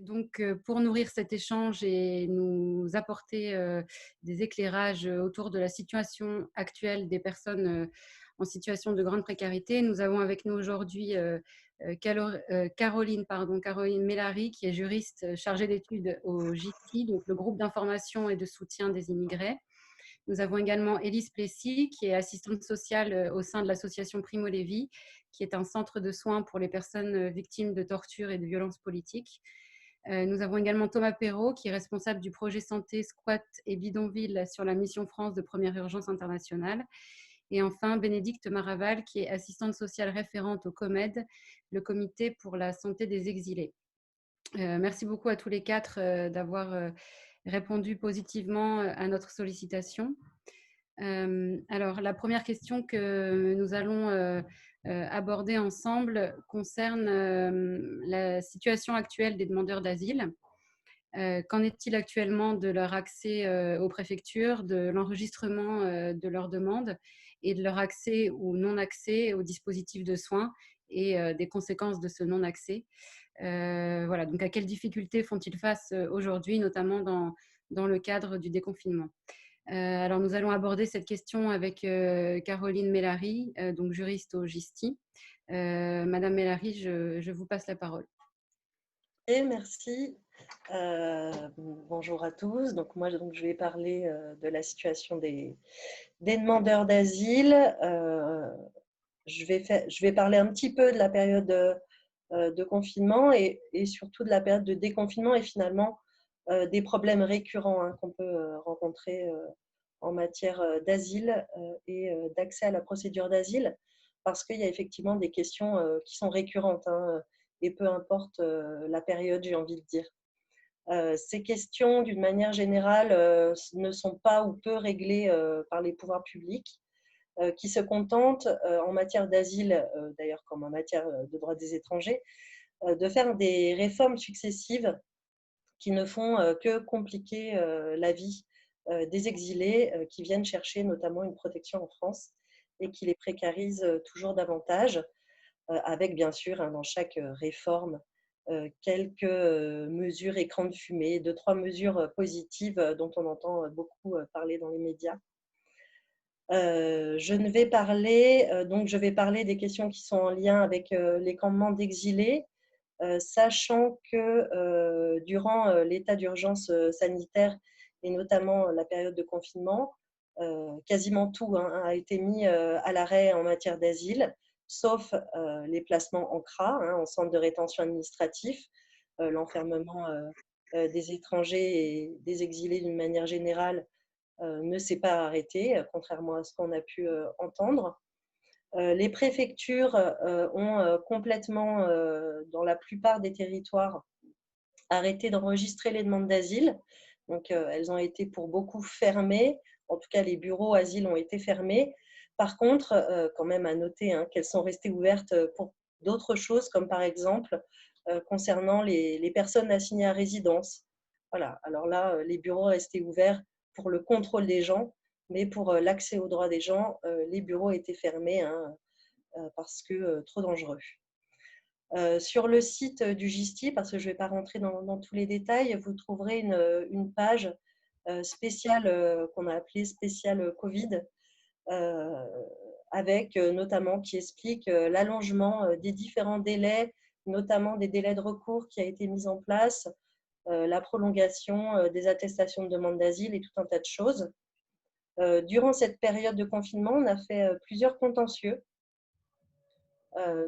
Donc, pour nourrir cet échange et nous apporter des éclairages autour de la situation actuelle des personnes en situation de grande précarité, nous avons avec nous aujourd'hui Caroline Mélary, qui est juriste chargée d'études au GISTI, donc le groupe d'information et de soutien des immigrés. Nous avons également Élise Plessis, qui est assistante sociale au sein de l'association Primo Levi, qui est un centre de soins pour les personnes victimes de torture et de violences politiques. Nous avons également Thomas Perrault, qui est responsable du projet santé, squat et bidonville sur la mission France de première urgence internationale. Et enfin, Bénédicte Maraval, qui est assistante sociale référente au COMED, le comité pour la santé des exilés. Merci beaucoup à tous les quatre d'avoir répondu positivement à notre sollicitation. Alors, la première question que nous allons aborder ensemble concerne la situation actuelle des demandeurs d'asile. Qu'en est-il actuellement de leur accès aux préfectures, de l'enregistrement de leurs demandes et de leur accès ou non-accès aux dispositifs de soins et des conséquences de ce non-accès? Voilà, donc à quelles difficultés font-ils face aujourd'hui, notamment dans le cadre du déconfinement? Alors, nous allons aborder cette question avec Caroline Mélary, donc juriste au GISTI. Madame Mélary, je vous passe la parole. Et merci. Bonjour à tous. Donc moi, je vais parler de la situation des demandeurs d'asile. Je vais parler un petit peu de la période de confinement et surtout de la période de déconfinement et finalement des problèmes récurrents qu'on peut rencontrer en matière d'asile et d'accès à la procédure d'asile, parce qu'il y a effectivement des questions qui sont récurrentes et peu importe la période, j'ai envie de dire. Ces questions, d'une manière générale, ne sont pas ou peu réglées par les pouvoirs publics, qui se contentent, en matière d'asile, d'ailleurs comme en matière de droit des étrangers, de faire des réformes successives qui ne font que compliquer la vie des exilés qui viennent chercher notamment une protection en France et qui les précarisent toujours davantage, avec bien sûr dans chaque réforme quelques mesures écran de fumée, deux, trois mesures positives dont on entend beaucoup parler dans les médias. Je vais parler des questions qui sont en lien avec les campements d'exilés, sachant que durant l'état d'urgence sanitaire et notamment la période de confinement, quasiment tout a été mis à l'arrêt en matière d'asile, sauf les placements en CRA, en centre de rétention administratif, l'enfermement des étrangers et des exilés d'une manière générale ne s'est pas arrêté, contrairement à ce qu'on a pu entendre. Les préfectures ont complètement, dans la plupart des territoires, arrêté d'enregistrer les demandes d'asile. Donc, elles ont été pour beaucoup fermées. En tout cas, les bureaux asile ont été fermés. Par contre, quand même à noter qu'elles sont restées ouvertes pour d'autres choses, comme par exemple concernant les personnes assignées à résidence. Voilà. Alors là, les bureaux restaient ouverts pour le contrôle des gens, mais pour l'accès aux droits des gens, les bureaux étaient fermés parce que trop dangereux. Sur le site du GISTI, parce que je ne vais pas rentrer dans tous les détails, vous trouverez une page spéciale qu'on a appelée spéciale Covid, avec notamment qui explique l'allongement des différents délais, notamment des délais de recours qui a été mis en place, la prolongation des attestations de demande d'asile et tout un tas de choses. Durant cette période de confinement, on a fait plusieurs contentieux,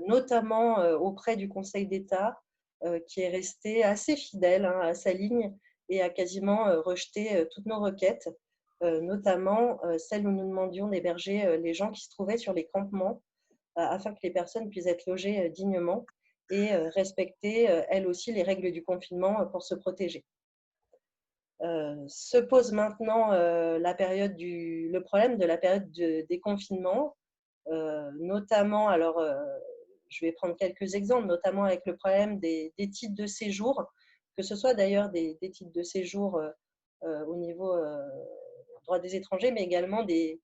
notamment auprès du Conseil d'État, qui est resté assez fidèle à sa ligne et a quasiment rejeté toutes nos requêtes, notamment celles où nous demandions d'héberger les gens qui se trouvaient sur les campements afin que les personnes puissent être logées dignement et respecter elles aussi les règles du confinement pour se protéger. Se pose maintenant le problème de la période de déconfinement, notamment, alors je vais prendre quelques exemples, notamment avec le problème des titres de séjour, que ce soit d'ailleurs des titres de séjour au niveau droit des étrangers, mais également des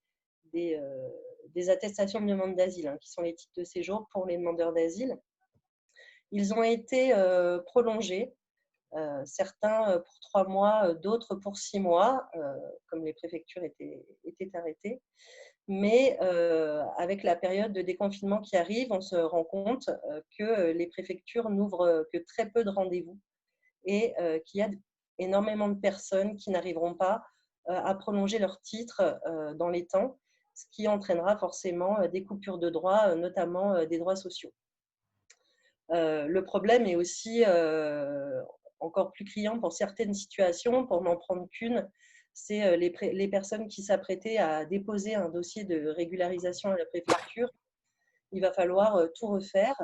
attestations de demande d'asile, qui sont les titres de séjour pour les demandeurs d'asile. Ils ont été prolongés certains pour 3 mois, d'autres pour 6 mois, comme les préfectures étaient arrêtées. Mais avec la période de déconfinement qui arrive, on se rend compte que les préfectures n'ouvrent que très peu de rendez-vous et qu'il y a énormément de personnes qui n'arriveront pas à prolonger leur titre dans les temps, ce qui entraînera forcément des coupures de droits, notamment des droits sociaux. Le problème est aussi encore plus criant pour certaines situations. Pour n'en prendre qu'une, c'est les personnes qui s'apprêtaient à déposer un dossier de régularisation à la préfecture. Il va falloir tout refaire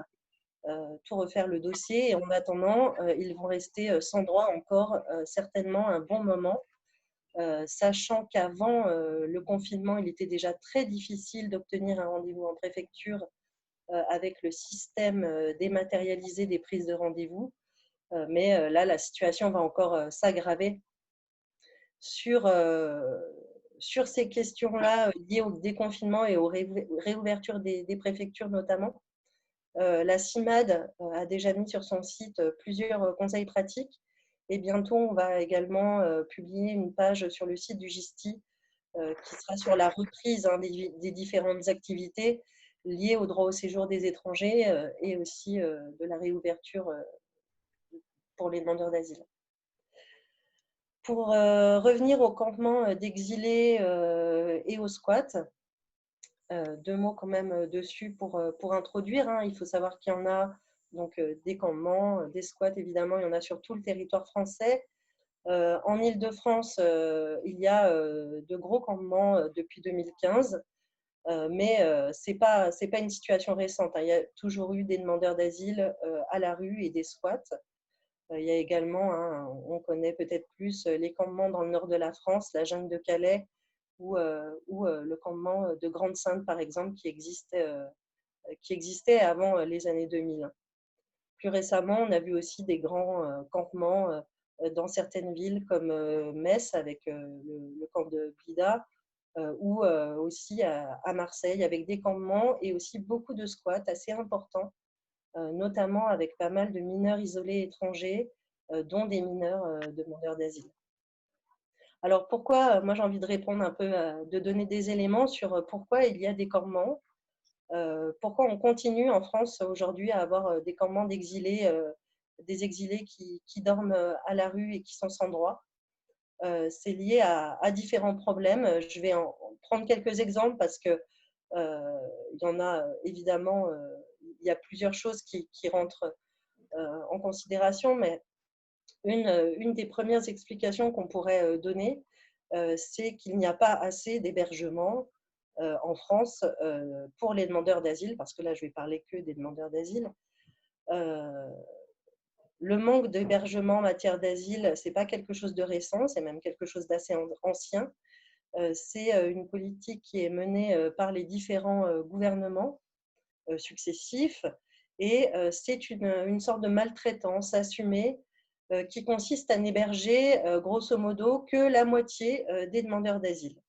le dossier. Et en attendant, ils vont rester sans droit encore certainement un bon moment, sachant qu'avant le confinement, il était déjà très difficile d'obtenir un rendez-vous en préfecture avec le système dématérialisé des prises de rendez-vous. Mais là, la situation va encore s'aggraver sur ces questions-là liées au déconfinement et aux réouvertures des préfectures notamment. La CIMAD a déjà mis sur son site plusieurs conseils pratiques et bientôt on va également publier une page sur le site du GISTI qui sera sur la reprise des différentes activités liées au droit au séjour des étrangers et aussi de la réouverture pour les demandeurs d'asile. Pour revenir au campement d'exilés et au squat, 2 mots quand même dessus pour introduire. Il faut savoir qu'il y en a donc, des campements, des squats évidemment, il y en a sur tout le territoire français. En Île-de-France, il y a de gros campements depuis 2015, mais ce n'est pas une situation récente. Il y a toujours eu des demandeurs d'asile à la rue et des squats. Il y a également, on connaît peut-être plus les campements dans le nord de la France, la jungle de Calais ou le campement de Grande-Synthe, par exemple, qui existait avant les années 2000. Plus récemment, on a vu aussi des grands campements dans certaines villes comme Metz avec le camp de Blida ou aussi à Marseille avec des campements et aussi beaucoup de squats assez importants, notamment avec pas mal de mineurs isolés étrangers, dont des mineurs demandeurs d'asile. Alors pourquoi, moi j'ai envie de répondre un peu, de donner des éléments sur pourquoi il y a des campements, pourquoi on continue en France aujourd'hui à avoir des campements d'exilés, des exilés qui dorment à la rue et qui sont sans droit. C'est lié à différents problèmes. Je vais en prendre quelques exemples parce que il y en a évidemment, il y a plusieurs choses qui rentrent en considération, mais une des premières explications qu'on pourrait donner, c'est qu'il n'y a pas assez d'hébergements en France pour les demandeurs d'asile, parce que là, je vais parler que des demandeurs d'asile. Le manque d'hébergement en matière d'asile, ce n'est pas quelque chose de récent, c'est même quelque chose d'assez ancien. C'est une politique qui est menée par les différents gouvernements successifs et c'est une sorte de maltraitance assumée qui consiste à n'héberger grosso modo que la moitié des demandeurs d'asile.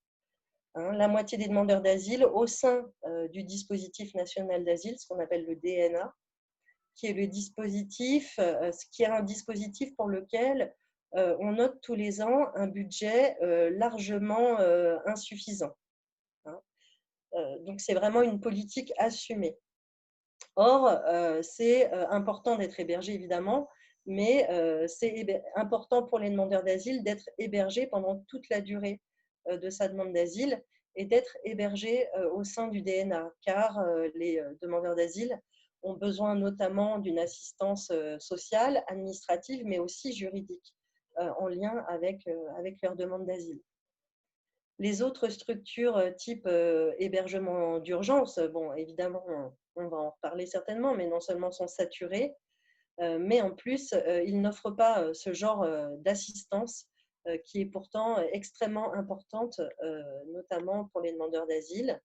La moitié des demandeurs d'asile au sein du dispositif national d'asile, ce qu'on appelle le DNA, qui est le dispositif, qui est un dispositif pour lequel on note tous les ans un budget largement insuffisant. Donc, c'est vraiment une politique assumée. Or, c'est important d'être hébergé, évidemment, mais c'est important pour les demandeurs d'asile d'être hébergés pendant toute la durée de sa demande d'asile et d'être hébergés au sein du DNA, car les demandeurs d'asile ont besoin notamment d'une assistance sociale, administrative, mais aussi juridique, en lien avec leur demande d'asile. Les autres structures type hébergement d'urgence, bon, évidemment, on va en reparler certainement, mais non seulement sont saturées, mais en plus, ils n'offrent pas ce genre d'assistance qui est pourtant extrêmement importante, notamment pour les demandeurs d'asile.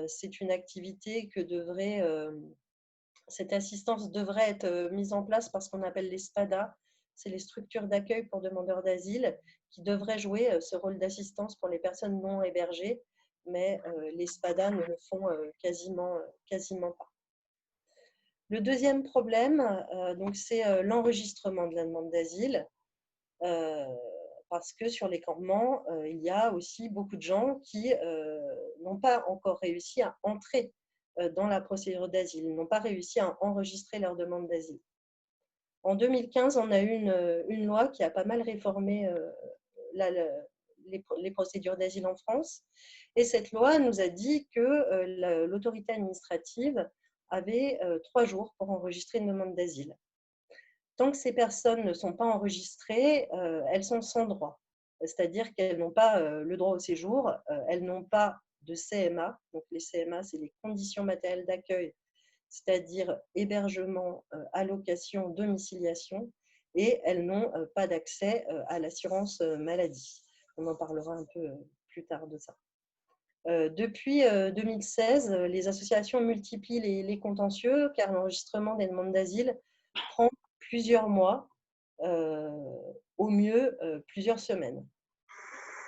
C'est une activité cette assistance devrait être mise en place par ce qu'on appelle les SPADA, c'est les structures d'accueil pour demandeurs d'asile, qui devraient jouer ce rôle d'assistance pour les personnes non hébergées, mais les SPADA ne le font quasiment pas. Le deuxième problème, donc, c'est l'enregistrement de la demande d'asile, parce que sur les campements, il y a aussi beaucoup de gens qui n'ont pas encore réussi à entrer dans la procédure d'asile, n'ont pas réussi à enregistrer leur demande d'asile. En 2015, on a eu une loi qui a pas mal réformé les procédures d'asile en France. Et cette loi nous a dit que l'autorité administrative avait 3 jours pour enregistrer une demande d'asile. Tant que ces personnes ne sont pas enregistrées, elles sont sans droit. C'est-à-dire qu'elles n'ont pas le droit au séjour, elles n'ont pas de CMA. Donc les CMA, c'est les conditions matérielles d'accueil, c'est-à-dire hébergement, allocation, domiciliation, et elles n'ont pas d'accès à l'assurance maladie. On en parlera un peu plus tard de ça. Depuis 2016, les associations multiplient les contentieux car l'enregistrement des demandes d'asile prend plusieurs mois, au mieux plusieurs semaines.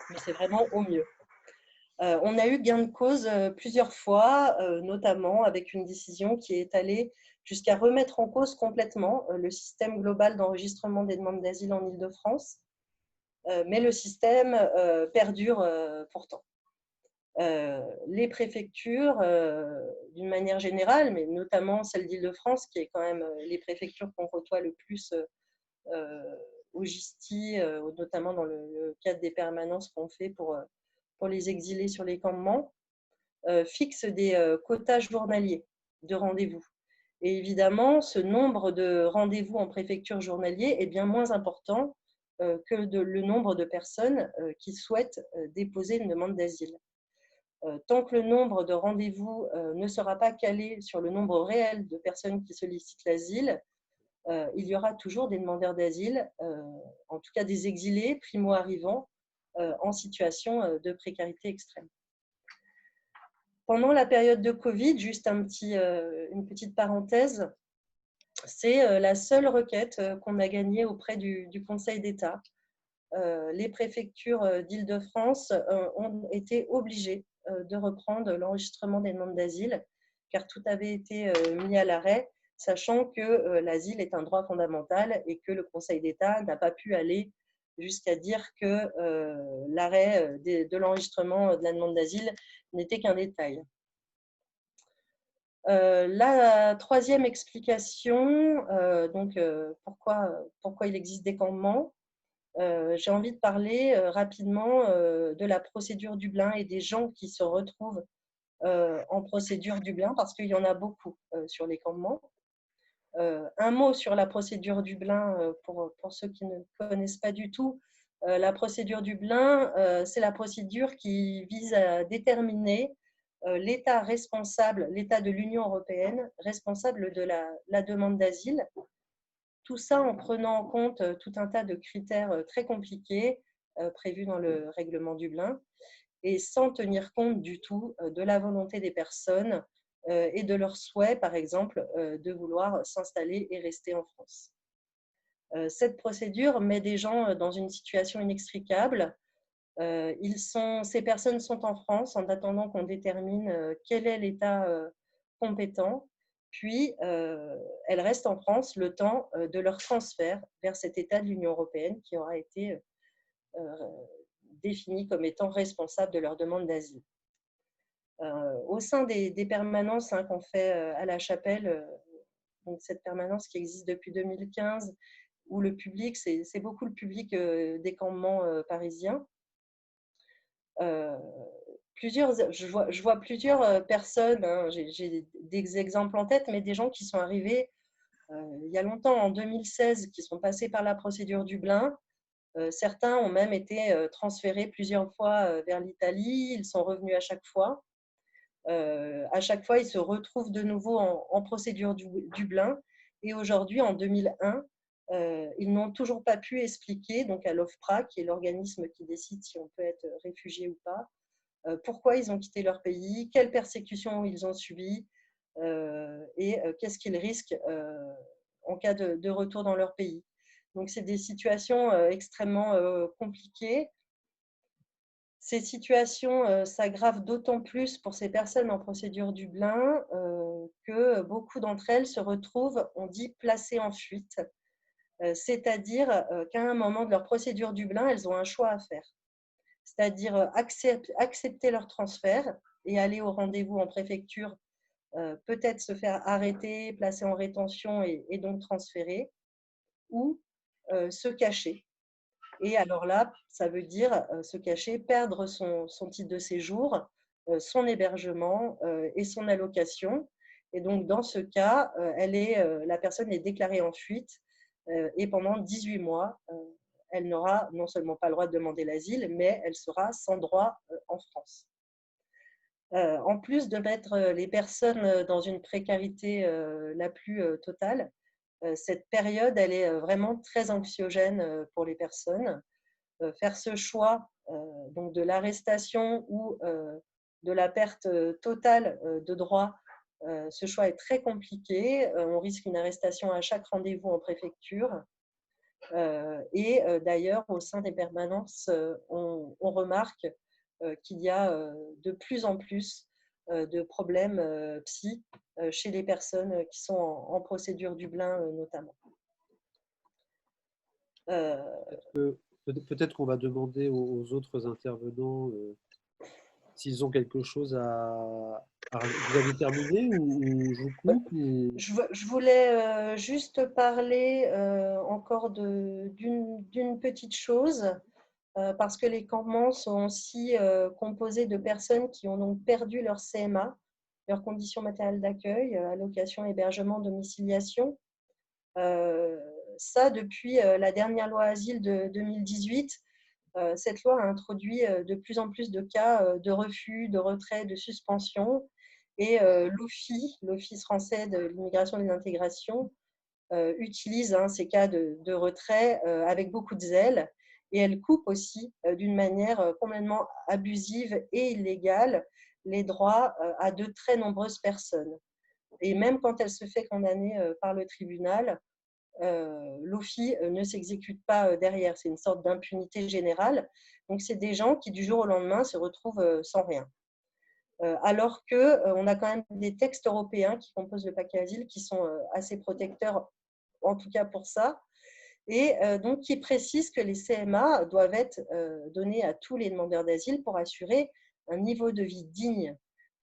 Mais c'est vraiment au mieux. On a eu gain de cause plusieurs fois, notamment avec une décision qui est allée jusqu'à remettre en cause complètement le système global d'enregistrement des demandes d'asile en Île-de-France. Mais le système perdure pourtant. Les préfectures, d'une manière générale, mais notamment celle d'Île-de-France, qui est quand même les préfectures qu'on côtoie le plus au GISTI, notamment dans le cadre des permanences qu'on fait pour les exilés sur les campements, fixent des quotas journaliers de rendez-vous. Et évidemment, ce nombre de rendez-vous en préfecture journalier est bien moins important que le nombre de personnes qui souhaitent déposer une demande d'asile. Tant que le nombre de rendez-vous ne sera pas calé sur le nombre réel de personnes qui sollicitent l'asile, il y aura toujours des demandeurs d'asile, en tout cas des exilés primo-arrivants en situation de précarité extrême. Pendant la période de Covid, juste une petite parenthèse, c'est la seule requête qu'on a gagnée auprès du Conseil d'État. Les préfectures d'Île-de-France ont été obligées de reprendre l'enregistrement des demandes d'asile, car tout avait été mis à l'arrêt, sachant que l'asile est un droit fondamental et que le Conseil d'État n'a pas pu aller jusqu'à dire que l'arrêt de l'enregistrement de la demande d'asile n'était qu'un détail. La troisième explication, pourquoi il existe des campements, j'ai envie de parler rapidement de la procédure Dublin et des gens qui se retrouvent en procédure Dublin, parce qu'il y en a beaucoup sur les campements. Un mot sur la procédure Dublin, pour ceux qui ne connaissent pas du tout. La procédure Dublin, c'est la procédure qui vise à déterminer l'État responsable, l'État de l'Union européenne, responsable de la demande d'asile. Tout ça en prenant en compte tout un tas de critères très compliqués prévus dans le règlement Dublin et sans tenir compte du tout de la volonté des personnes et de leur souhait, par exemple, de vouloir s'installer et rester en France. Cette procédure met des gens dans une situation inextricable. Ces personnes sont en France en attendant qu'on détermine quel est l'État compétent. Puis, elles restent en France le temps de leur transfert vers cet État de l'Union européenne qui aura été défini comme étant responsable de leur demande d'asile. Au sein des permanences qu'on fait à la Chapelle, donc cette permanence qui existe depuis 2015, où le public, c'est beaucoup le public des campements parisiens. Je vois plusieurs personnes, hein, j'ai des exemples en tête, mais des gens qui sont arrivés il y a longtemps, en 2016, qui sont passés par la procédure Dublin. Certains ont même été transférés plusieurs fois vers l'Italie, ils sont revenus à chaque fois. À chaque fois, ils se retrouvent de nouveau en procédure Dublin. Et aujourd'hui, en 2001, ils n'ont toujours pas pu expliquer donc à l'OFPRA, qui est l'organisme qui décide si on peut être réfugié ou pas, pourquoi ils ont quitté leur pays, quelles persécutions ils ont subies et qu'est-ce qu'ils risquent en cas de retour dans leur pays. Donc, c'est des situations extrêmement compliquées. Ces situations s'aggravent d'autant plus pour ces personnes en procédure Dublin que beaucoup d'entre elles se retrouvent, on dit, placées en fuite, c'est-à-dire qu'à un moment de leur procédure Dublin, elles ont un choix à faire, c'est-à-dire accepter leur transfert et aller au rendez-vous en préfecture, peut-être se faire arrêter, placer en rétention et donc transférer, ou se cacher. Et alors là, ça veut dire se cacher, perdre son titre de séjour, son hébergement et son allocation. Et donc, dans ce cas, la personne est déclarée en fuite et pendant 18 mois, elle n'aura non seulement pas le droit de demander l'asile, mais elle sera sans droit en France. En plus de mettre les personnes dans une précarité la plus totale, cette période, elle est vraiment très anxiogène pour les personnes. Faire ce choix donc de l'arrestation ou de la perte totale de droits, ce choix est très compliqué. On risque une arrestation à chaque rendez-vous en préfecture. Et d'ailleurs, au sein des permanences, on remarque qu'il y a de plus en plus de problèmes psy chez les personnes qui sont en procédure Dublin notamment. Peut-être qu'on va demander aux autres intervenants s'ils ont quelque chose Vous avez terminé ou je vous coupe Je voulais juste parler encore d'une petite chose, parce que les campements sont aussi composés de personnes qui ont donc perdu leur CMA, leurs conditions matérielles d'accueil, allocation, hébergement, domiciliation. Ça, depuis la dernière loi Asile de 2018, cette loi a introduit de plus en plus de cas de refus, de retrait, de suspension. Et l'OFII, l'Office français de l'immigration et de l'intégration, utilise ces cas de retrait avec beaucoup de zèle. Et elle coupe aussi d'une manière complètement abusive et illégale les droits à de très nombreuses personnes. Et même quand elle se fait condamner par le tribunal, l'OFII ne s'exécute pas derrière. C'est une sorte d'impunité générale. Donc, c'est des gens qui, du jour au lendemain, se retrouvent sans rien. Alors qu'on a quand même des textes européens qui composent le paquet asile qui sont assez protecteurs, en tout cas pour ça, et donc qui précisent que les CMA doivent être donnés à tous les demandeurs d'asile pour assurer un niveau de vie digne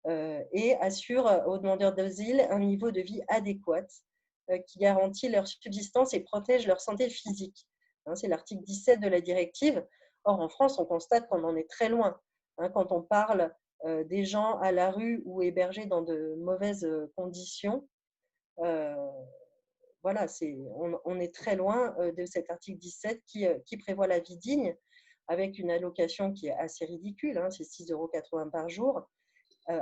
et assurent aux demandeurs d'asile un niveau de vie adéquat qui garantit leur subsistance et protège leur santé physique. C'est l'article 17 de la directive. Or, en France, on constate qu'on en est très loin. Quand on parle des gens à la rue ou hébergés dans de mauvaises conditions, voilà, on est très loin de cet article 17 qui prévoit la vie digne, avec une allocation qui est assez ridicule, c'est 6,80 € par jour.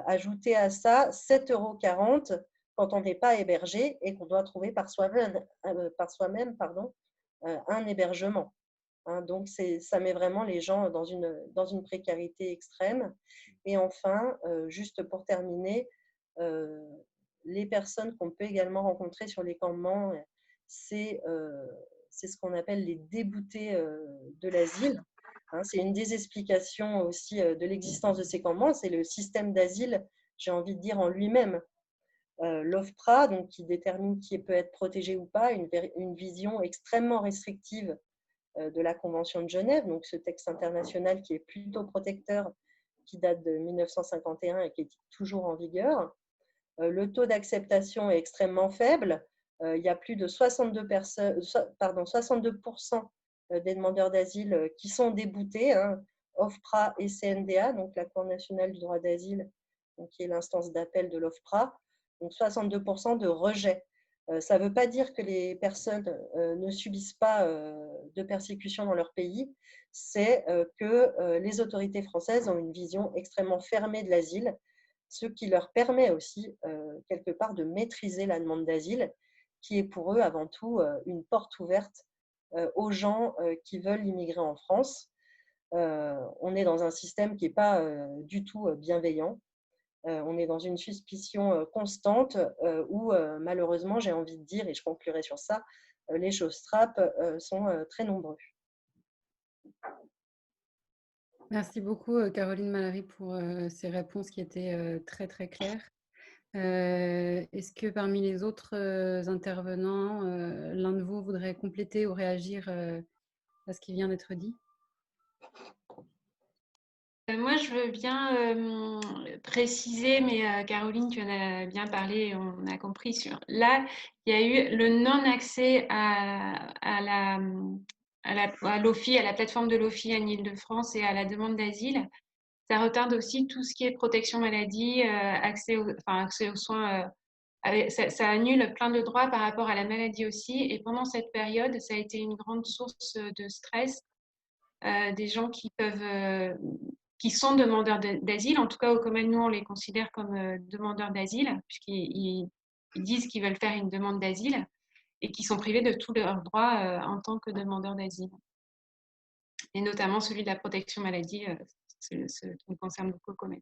Ajouter à ça 7,40 € quand on n'est pas hébergé et qu'on doit trouver par soi-même un hébergement. Donc, ça met vraiment les gens dans une précarité extrême. Et enfin, juste pour terminer, les personnes qu'on peut également rencontrer sur les campements, c'est ce qu'on appelle les déboutés de l'asile. C'est une des explications aussi de l'existence de ces campements, c'est le système d'asile, j'ai envie de dire, en lui-même. L'OFPRA, donc, qui détermine qui peut être protégé ou pas, une vision extrêmement restrictive de la Convention de Genève, donc ce texte international qui est plutôt protecteur, qui date de 1951 et qui est toujours en vigueur. Le taux d'acceptation est extrêmement faible. Il y a plus de 62% des demandeurs d'asile qui sont déboutés, OFPRA et CNDA, donc la Cour nationale du droit d'asile, qui est l'instance d'appel de l'OFPRA, donc 62% de rejet. Ça ne veut pas dire que les personnes ne subissent pas de persécution dans leur pays, c'est que les autorités françaises ont une vision extrêmement fermée de l'asile, ce qui leur permet aussi, quelque part, de maîtriser la demande d'asile, qui est pour eux avant tout une porte ouverte aux gens qui veulent immigrer en France. On est dans un système qui n'est pas du tout bienveillant. On est dans une suspicion constante où, malheureusement, j'ai envie de dire, et je conclurai sur ça, les showstraps sont très nombreux. Merci beaucoup, Caroline Malary, pour ces réponses qui étaient très, très claires. Est-ce que parmi les autres intervenants, l'un de vous voudrait compléter ou réagir à ce qui vient d'être dit? Moi, je veux bien préciser, mais Caroline, tu en as bien parlé, on a compris. Là, il y a eu le non-accès à l'OFII, à la plateforme de l'OFII en Île-de-France et à la demande d'asile. Ça retarde aussi tout ce qui est protection maladie, accès aux soins. Ça annule plein de droits par rapport à la maladie aussi. Et pendant cette période, ça a été une grande source de stress des gens qui sont demandeurs d'asile. En tout cas, au Comen, nous, on les considère comme demandeurs d'asile, puisqu'ils disent qu'ils veulent faire une demande d'asile et qui sont privés de tous leurs droits en tant que demandeurs d'asile. Et notamment celui de la protection maladie, ce qui concerne beaucoup au Comen.